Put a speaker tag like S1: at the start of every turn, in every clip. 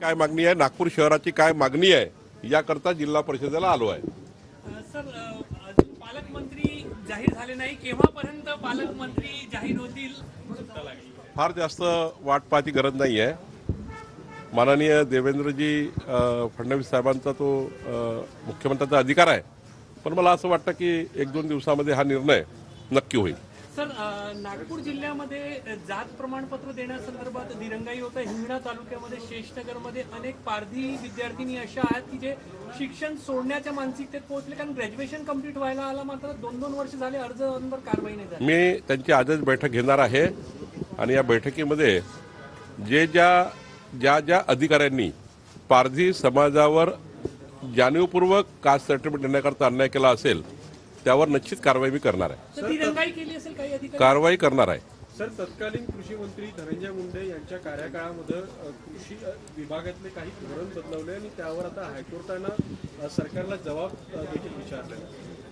S1: काय मागणी आहे, नागपूर शहराची काय मागणी आहे याकरता जिल्हा परिषदेला आलो आहे।
S2: सर, अजून पालकमंत्री जाहीर झाले नाही, केव्हापर्यंत पालकमंत्री जाहीर होतील?
S1: फार जास्त वाट पाहण्याची गरज नाही आहे। माननीय देवेंद्रजी फडणवीस साहेबांचा तो मुख्यमंत्र्यांचा अधिकार आहे, पण मला असं वाटतं की 1-2 दिवसामध्ये हा निर्णय नक्की होईल।
S2: सर, नागपूर जिल्ह्यामध्ये जात प्रमाणपत्र देण्यासंदर्भात दिरंगाई होत आहे। हिंगणा तालुक्यामध्ये शेषनगरमध्ये अनेक पारधी विद्यार्थिनी अशा आहेत की जे शिक्षण सोडण्याच्या मानसिकतेत पोहोचले, कारण ग्रॅज्युएशन कंप्लीट व्हायला आला मात्र 2-2 वर्ष झाले अर्जावर कारवाई नाही झाली।
S1: मी त्यांची आजच बैठक घेणार आहे आणि या बैठकीमध्ये ज्या अधिकाऱ्यांनी पारधी समाजावर जाणीवपूर्वक कास्ट सर्टिफिकेट देण्याकरता अन्याय केला असेल त्यावर निश्चित कारवाई मी करणार आहे।
S2: दिरंगाई केली असेल काही अधिकारी?
S1: कारवाई करणार आहे।
S3: सर, तत्कालीन कृषी मंत्री धनंजय मुंडे यांच्या कार्यकाळामध्ये कृषी विभागातले काही धोरण बदलवले आणि त्यावर आता हायकोर्टानं सरकारला जबाब देखील विचारले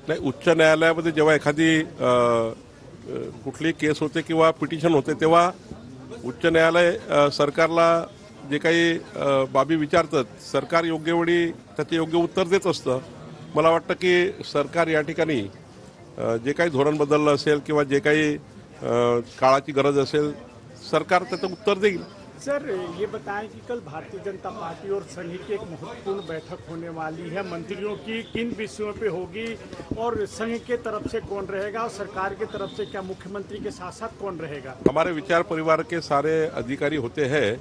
S1: नाही। उच्च न्यायालयामध्ये जेव्हा एखादी कुठली केस होते किंवा पिटिशन होते तेव्हा उच्च न्यायालय सरकारला जे काही बाबी विचारतात, सरकार योग्य वेळी त्याचे योग्य उत्तर देत असतं। मला वाटतं की सरकार या ठिकाणी जे काही धोरण बदललं असेल किंवा जे काही काळाची गरज असेल सरकार त्याचं उत्तर देईल।
S4: सर, ये बताएं कि कल भारतीय जनता पार्टी और संघ की एक महत्वपूर्ण बैठक होने वाली है, मंत्रियों की किन विषयों पे होगी और संघ के तरफ से कौन रहेगा और सरकार की तरफ से क्या मुख्यमंत्री के साथ साथ कौन रहेगा?
S1: हमारे विचार परिवार के सारे अधिकारी होते हैं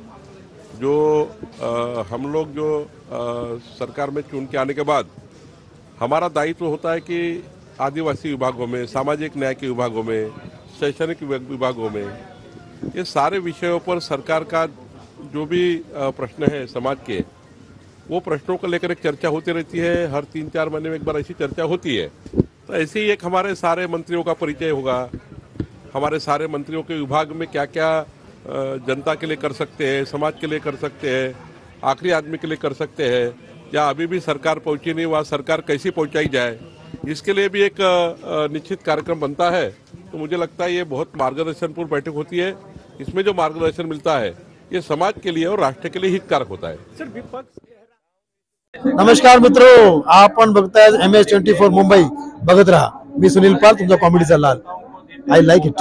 S1: जो हम लोग जो सरकार में चुन के आने के बाद हमारा दायित्व होता है कि आदिवासी विभागों में, सामाजिक न्याय के विभागों में, शैक्षणिक विभागों में ये सारे विषयों पर सरकार का जो भी प्रश्न है समाज के, वो प्रश्नों को लेकर एक चर्चा होती रहती है। हर 3-4 महीने में एक बार ऐसी चर्चा होती है। तो ऐसे ही एक हमारे सारे मंत्रियों का परिचय होगा, हमारे सारे मंत्रियों के विभाग में क्या क्या जनता के लिए कर सकते हैं, समाज के लिए कर सकते हैं, आखिरी आदमी के लिए कर सकते हैं, या अभी भी सरकार पहुंची नहीं वहाँ सरकार कैसी पहुंचाई जाए, इसके लिए भी एक निश्चित कार्यक्रम बनता है। तो मुझे लगता है ये बहुत मार्गदर्शनपूर्ण बैठक होती है। इसमें जो मार्गदर्शन मिलता है ये समाज के लिए और राष्ट्र के लिए हितकारक होता है।
S4: सर, विपक्ष
S5: नमस्कार मित्रों, आपण बघताय MS24 मुंबई। बघत राहा। मी सुनील पाल, तुमचा कॉमेडीचा लाल। I like it.